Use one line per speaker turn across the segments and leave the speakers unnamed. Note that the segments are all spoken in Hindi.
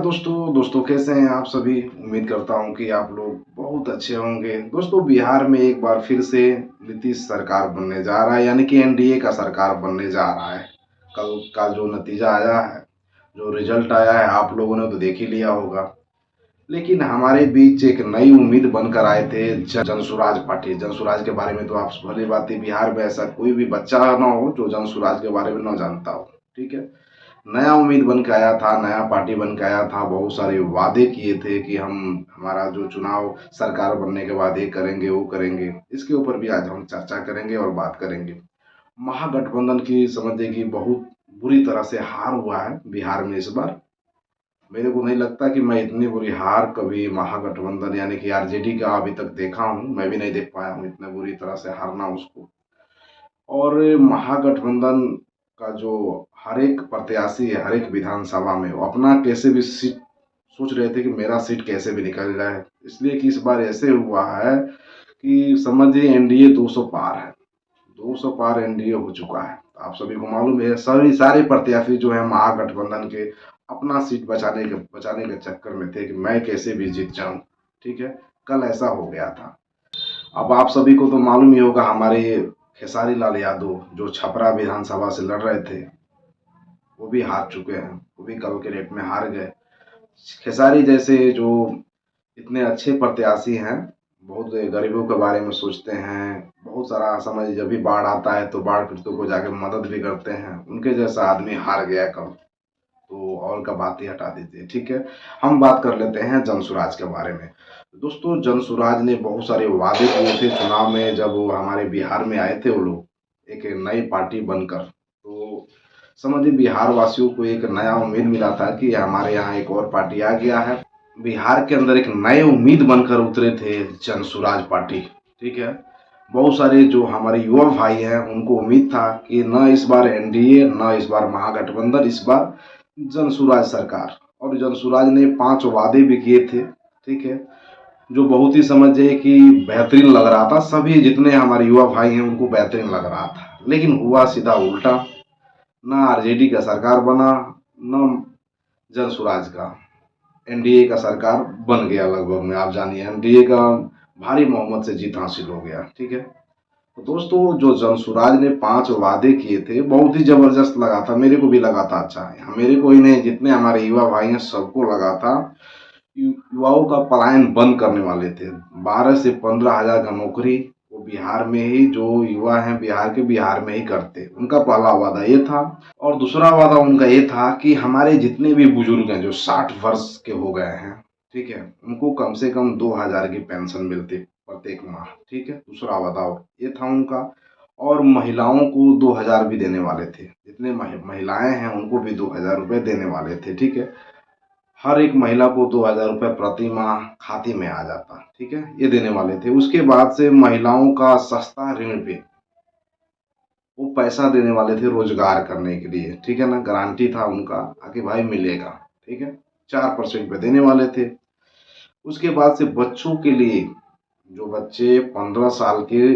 दोस्तों कैसे हैं आप सभी। उम्मीद करता हूं कि आप लोग बहुत अच्छे होंगे। दोस्तों बिहार में एक बार फिर से नीतीश सरकार बनने जा रहा है, यानी कि एनडीए का सरकार बनने जा रहा है। कल का जो नतीजा आया है, जो रिजल्ट आया है, आप लोगों ने तो देख ही लिया होगा। लेकिन हमारे बीच एक नई उम्मीद बनकर आए थे जनसुराज पार्टी। जनसुराज के बारे में तो आप भली बात है, बिहार में ऐसा कोई भी बच्चा ना हो जो जनसुराज के बारे में ना जानता हो। ठीक है, नया उम्मीद बन के आया था, नया पार्टी बन के आया था। बहुत सारे वादे किए थे कि हम हमारा जो चुनाव सरकार बनने के बाद ये करेंगे वो करेंगे। इसके ऊपर भी आज हम चर्चा करेंगे और बात करेंगे। महागठबंधन की समझिए कि बहुत बुरी तरह से हार हुआ है बिहार में इस बार। मेरे को नहीं लगता कि मैं इतनी बुरी हार कभी महागठबंधन यानी कि आरजेडी का अभी तक देखा हूँ। मैं भी नहीं देख पाया हूँ इतने बुरी तरह से हारना उसको। और महागठबंधन का जो हर एक प्रत्याशी है, हर एक विधानसभा में वो अपना कैसे भी सीट सोच रहे थे कि मेरा सीट कैसे भी निकल जाए। इसलिए कि इस बार ऐसे हुआ है कि समझिए एनडीए 200 पार है। 200 पार एनडीए हो चुका है। आप सभी को मालूम है, सभी सारे प्रत्याशी जो है महागठबंधन के अपना सीट बचाने के चक्कर में थे कि मैं कैसे भी जीत जाऊं। ठीक है, कल ऐसा हो गया था। अब आप सभी को तो मालूम ही होगा, हमारे खेसारी लाल यादव जो छपरा विधानसभा से लड़ रहे थे वो भी हार चुके हैं। वो भी कल के डेट में हार गए। खेसारी जैसे जो इतने अच्छे प्रत्याशी हैं, बहुत गरीबों के बारे में सोचते हैं, बहुत सारा समझ जब भी बाढ़ आता है तो बाढ़ पीड़ितों को जाके मदद भी करते हैं, उनके जैसा आदमी हार गया कल। तो और का बात ही हटा दीजिए। ठीक है, हम बात कर लेते हैं जनसुराज के बारे में। दोस्तों जनसुराज ने बहुत सारे वादे किए थे चुनाव में, जब वो हमारे बिहार में आए थे वो लोग एक नई पार्टी बनकर। तो समझिए बिहार वासियों को एक नया उम्मीद मिला था कि हमारे यहाँ एक और पार्टी आ गया है। बिहार के अंदर एक नए उम्मीद बनकर उतरे थे जनसुराज पार्टी। ठीक है, बहुत सारे जो हमारे युवा भाई हैं उनको उम्मीद था कि न इस बार एनडीए, न इस बार महागठबंधन, इस बार जनसुराज सरकार। और जनसुराज ने 5 वादे भी किए थे। ठीक है, जो बहुत ही समझिए कि बेहतरीन लग रहा था। सभी जितने हमारे युवा भाई हैं उनको बेहतरीन लग रहा था, लेकिन हुआ सीधा उल्टा। ना आरजेडी का सरकार बना, न जनसुराज का। एनडीए का सरकार बन गया लगभग में। आप जानिए एनडीए का भारी बहुमत से जीत हासिल हो गया। ठीक है, तो दोस्तों जो जनसुराज ने 5 वादे किए थे बहुत ही जबरदस्त लगा था। मेरे को भी लगा था। अच्छा, मेरे को ही नहीं, जितने हमारे युवा भाई हैं सबको लगा था युवाओं का पलायन बंद करने वाले थे। 12 से 15 हजार का नौकरी वो बिहार में ही, जो युवा हैं बिहार में ही करते। उनका पहला वादा ये था। और दूसरा वादा उनका ये था कि हमारे जितने भी बुजुर्ग हैं जो 60 वर्ष के हो गए हैं, ठीक है, उनको कम से कम 2000 की पेंशन मिलती प्रत्येक माह। ठीक है, दूसरा वादा ये था उनका। और महिलाओं को 2000 भी देने वाले थे। जितने महिलाएं हैं उनको भी 2000 रुपये देने वाले थे। ठीक है, हर एक महिला को 2000 रुपये प्रति माह खाते में आ जाता। ठीक है, ये देने वाले थे। उसके बाद से महिलाओं का सस्ता ऋण पे वो पैसा देने वाले थे रोजगार करने के लिए। ठीक है ना, गारंटी था उनका कि भाई मिलेगा। ठीक है, 4% पे देने वाले थे। उसके बाद से बच्चों के लिए, जो बच्चे 15 साल के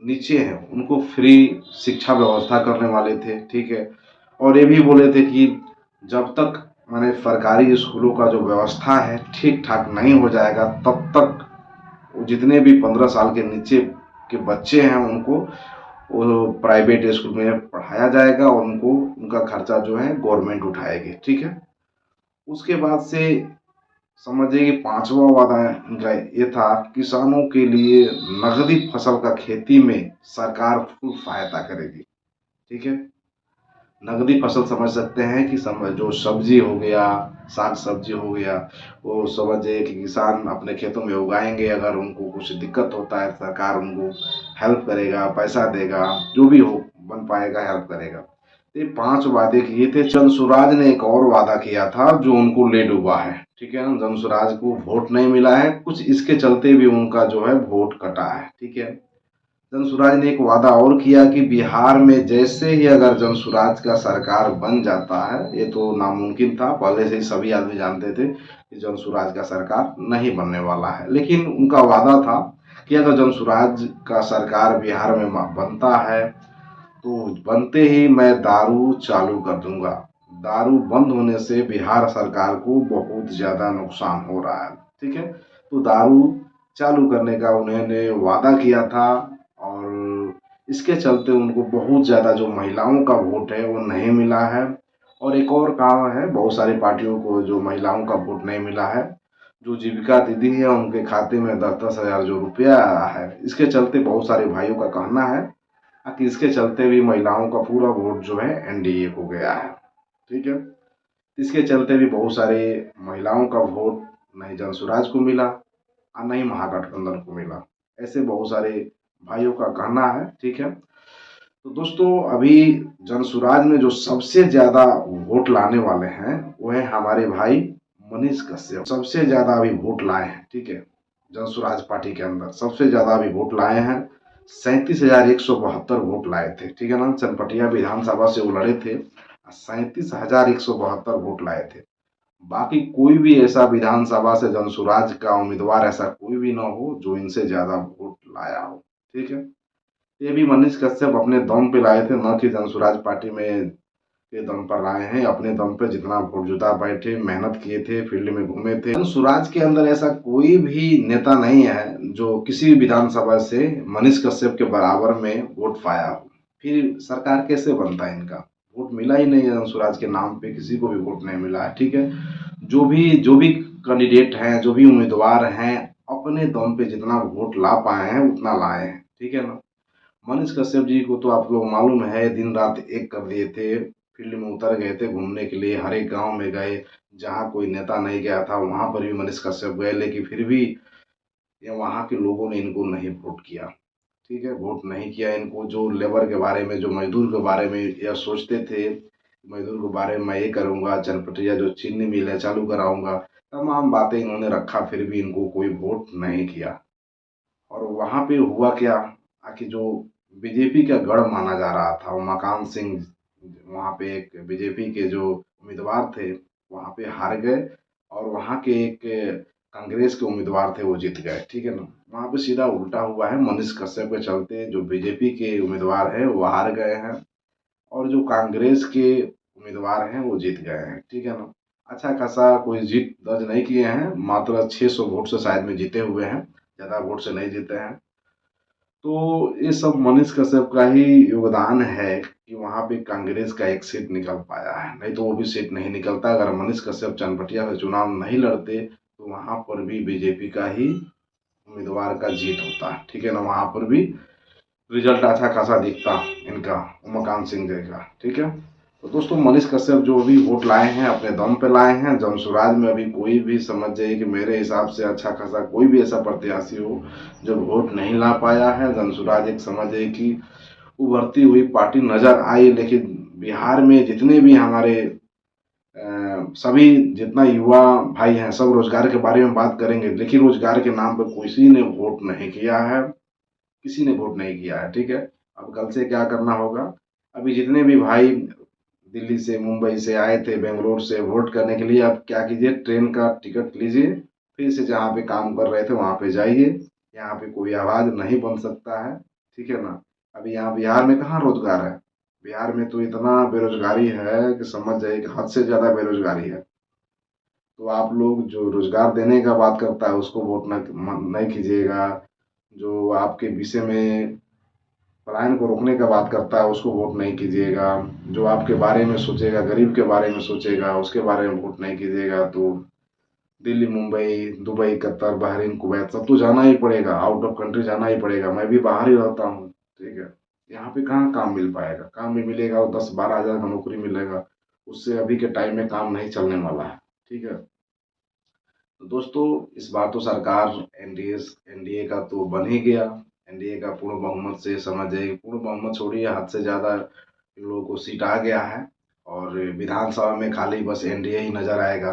नीचे हैं उनको फ्री शिक्षा व्यवस्था करने वाले थे। ठीक है, और ये भी बोले थे कि जब तक माने सरकारी स्कूलों का जो व्यवस्था है ठीक ठाक नहीं हो जाएगा तब तक जितने भी 15 साल के नीचे के बच्चे हैं उनको वो प्राइवेट स्कूल में पढ़ाया जाएगा और उनको उनका खर्चा जो है गवर्नमेंट उठाएगी। ठीक है, उसके बाद से समझिए कि 5वां वादा इनका ये था, किसानों के लिए नगदी फसल का खेती में सरकार फुल सहायता करेगी। ठीक है, नगदी फसल समझ सकते हैं कि समझ जो सब्जी हो गया, साग सब्जी हो गया, वो समझिए कि किसान अपने खेतों में उगाएंगे। अगर उनको कुछ दिक्कत होता है सरकार उनको हेल्प करेगा, पैसा देगा, जो भी हो बन पाएगा हेल्प करेगा। ये 5 वादे किए थे। जनसुराज ने एक और वादा किया था जो उनको ले डूबा है। ठीक है ना, जनसुराज को वोट नहीं मिला है, कुछ इसके चलते भी उनका जो है वोट कटा है। ठीक है, जनसुराज ने एक वादा और किया कि बिहार में जैसे ही अगर जनसुराज का सरकार बन जाता है, ये तो नामुमकिन था, पहले से ही सभी आदमी जानते थे कि जनसुराज का सरकार नहीं बनने वाला है, लेकिन उनका वादा था कि अगर जनसुराज का सरकार बिहार में बनता है तो बनते ही मैं दारू चालू कर दूंगा। दारू बंद होने से बिहार सरकार को बहुत ज़्यादा नुकसान हो रहा है। ठीक है, तो दारू चालू करने का उन्होंने वादा किया था और इसके चलते उनको बहुत ज़्यादा जो महिलाओं का वोट है वो नहीं मिला है। और एक और कारण है, बहुत सारी पार्टियों को जो महिलाओं का वोट नहीं मिला है। जो जीविका दीदी है उनके खाते में 10-10 हज़ार जो रुपया आया है, इसके चलते बहुत सारे भाइयों का कहना है कि इसके चलते भी महिलाओं का पूरा वोट जो है एनडीए को गया है। ठीक है, इसके चलते भी बहुत सारे महिलाओं का वोट नहीं जनसुराज को मिला और नहीं महागठबंधन को मिला। ऐसे बहुत सारे भाइयों का कहना है। ठीक है, तो दोस्तों अभी जनसुराज में जो सबसे ज्यादा वोट लाने वाले हैं वो है हमारे भाई मनीष कश्यप। सबसे ज्यादा अभी वोट लाए हैं। ठीक है, जनसुराज पार्टी के अंदर सबसे ज्यादा अभी वोट लाए हैं। 37,172 वोट लाए थे। ठीक है ना, चनपटिया विधानसभा से वो लड़े थे, 37,172 वोट लाए थे। बाकी कोई भी ऐसा विधानसभा से जनसुराज का उम्मीदवार ऐसा कोई भी ना हो जो इनसे ज्यादा वोट लाया हो। ठीक है, ये भी मनीष कश्यप अपने दम पे लाए थे, न कि जनसुराज पार्टी में के दम पर लाए हैं। अपने दम पे जितना वोट जुटा पाए थे, मेहनत किए थे, फील्ड में घूमे थे। जनसुराज के अंदर ऐसा कोई भी नेता नहीं है जो किसी विधानसभा से मनीष कश्यप के बराबर में वोट पाया हो। फिर सरकार कैसे बनता है इनका? वोट मिला ही नहीं है, जनसुराज के नाम पे किसी को भी वोट नहीं मिला है। ठीक है, जो भी कैंडिडेट हैं, जो भी उम्मीदवार हैं, अपने दम पे जितना वोट ला पाए हैं उतना लाए हैं। ठीक है ना, मनीष कश्यप जी को तो आप लोग मालूम है, दिन रात एक कर दिए थे। फील्ड में उतर गए थे घूमने के लिए, हर एक गांव में गए, जहां कोई नेता नहीं गया था वहां पर भी मनीष कश्यप गए, लेकिन फिर भी ये वहां के लोगों ने इनको नहीं वोट किया। ठीक है, वोट नहीं किया इनको। जो लेबर के बारे में, जो मजदूर के बारे में यह सोचते थे, मजदूर के बारे में मैं ये करूंगा, चनपटिया जो चीनी मिल है चालू कराऊंगा, तमाम बातें इन्होंने रखा, फिर भी इनको कोई वोट नहीं किया। और वहां पे हुआ क्या कि जो बीजेपी का गढ़ माना जा रहा था, उमाकांत सिंह, वहां पे एक बीजेपी के जो उम्मीदवार थे वहां पे हार गए, और वहां के एक कांग्रेस के उम्मीदवार थे वो जीत गए। ठीक है ना, वहां पे सीधा उल्टा हुआ है। मनीष कश्यप के चलते जो बीजेपी के उम्मीदवार है वो हार गए हैं, और जो कांग्रेस के उम्मीदवार हैं वो जीत गए हैं। ठीक है ना, अच्छा खासा कोई जीत दर्ज नहीं किए हैं, मात्र 600 वोट से शायद में जीते हुए हैं, ज्यादा वोट से नहीं जीते हैं। तो ये सब मनीष कश्यप का ही योगदान है कि वहां पे कांग्रेस का एक सीट निकल पाया है, नहीं तो वो भी सीट नहीं निकलता। अगर मनीष कश्यप चनपटिया से चुनाव नहीं लड़ते तो वहां पर भी बीजेपी का ही उम्मीदवार का जीत होता। ठीक है ना, वहां पर भी रिजल्ट अच्छा खासा दिखता इनका, उमाकांत सिंह जी का। ठीक है, तो दोस्तों मनीष कश्यप जो भी वोट लाए हैं अपने दम पे लाए हैं। जनसुराज में अभी कोई भी समझ जाइए कि मेरे हिसाब से अच्छा खासा कोई भी ऐसा प्रत्याशी हो जो वोट नहीं ला पाया है। जनसुराज एक समझ जाइए कि उभरती हुई पार्टी नजर आई, लेकिन बिहार में जितने भी हमारे सभी जितना युवा भाई हैं सब रोजगार के बारे में बात करेंगे, लेकिन रोजगार के नाम पर किसी ने वोट नहीं किया है, किसी ने वोट नहीं किया है। ठीक है, अब कल से क्या करना होगा? अभी जितने भी भाई दिल्ली से, मुंबई से आए थे, बेंगलोर से वोट करने के लिए, आप क्या कीजिए, ट्रेन का टिकट लीजिए, फिर से जहाँ पे काम कर रहे थे वहाँ पे जाइए। यहाँ पे कोई आवाज़ नहीं बन सकता है। ठीक है ना, अभी यहाँ बिहार में कहाँ रोजगार है? बिहार में तो इतना बेरोजगारी है कि समझ जाइए कि हद से ज़्यादा बेरोजगारी है। तो आप लोग जो रोजगार देने का बात करता है उसको वोट नहीं कीजिएगा। जो आपके विषय में पलायन को रोकने का बात करता है उसको वोट नहीं कीजिएगा। जो आपके बारे में सोचेगा, गरीब के बारे में सोचेगा, उसके बारे में वोट नहीं कीजिएगा। तो Delhi, Mumbai, Dubai, Qatar, Bahrain, Kuwait सब तो जाना ही पड़ेगा, आउट ऑफ कंट्री जाना ही पड़ेगा। मैं भी बाहर ही रहता हूँ। ठीक है, यहाँ पे कहाँ काम मिल पाएगा? काम भी मिलेगा वो 10-12 हज़ार का नौकरी मिलेगा, उससे अभी के टाइम में काम नहीं चलने वाला है। ठीक है, तो दोस्तों इस बार तो सरकार एनडीए एनडीए का तो बन ही गया। एनडीए का पूर्ण बहुमत से समझ जाइए, पूर्ण बहुमत छोड़िए, हद से ज़्यादा इन लोगों को सीट आ गया है, और विधानसभा में खाली बस एनडीए ही नजर आएगा।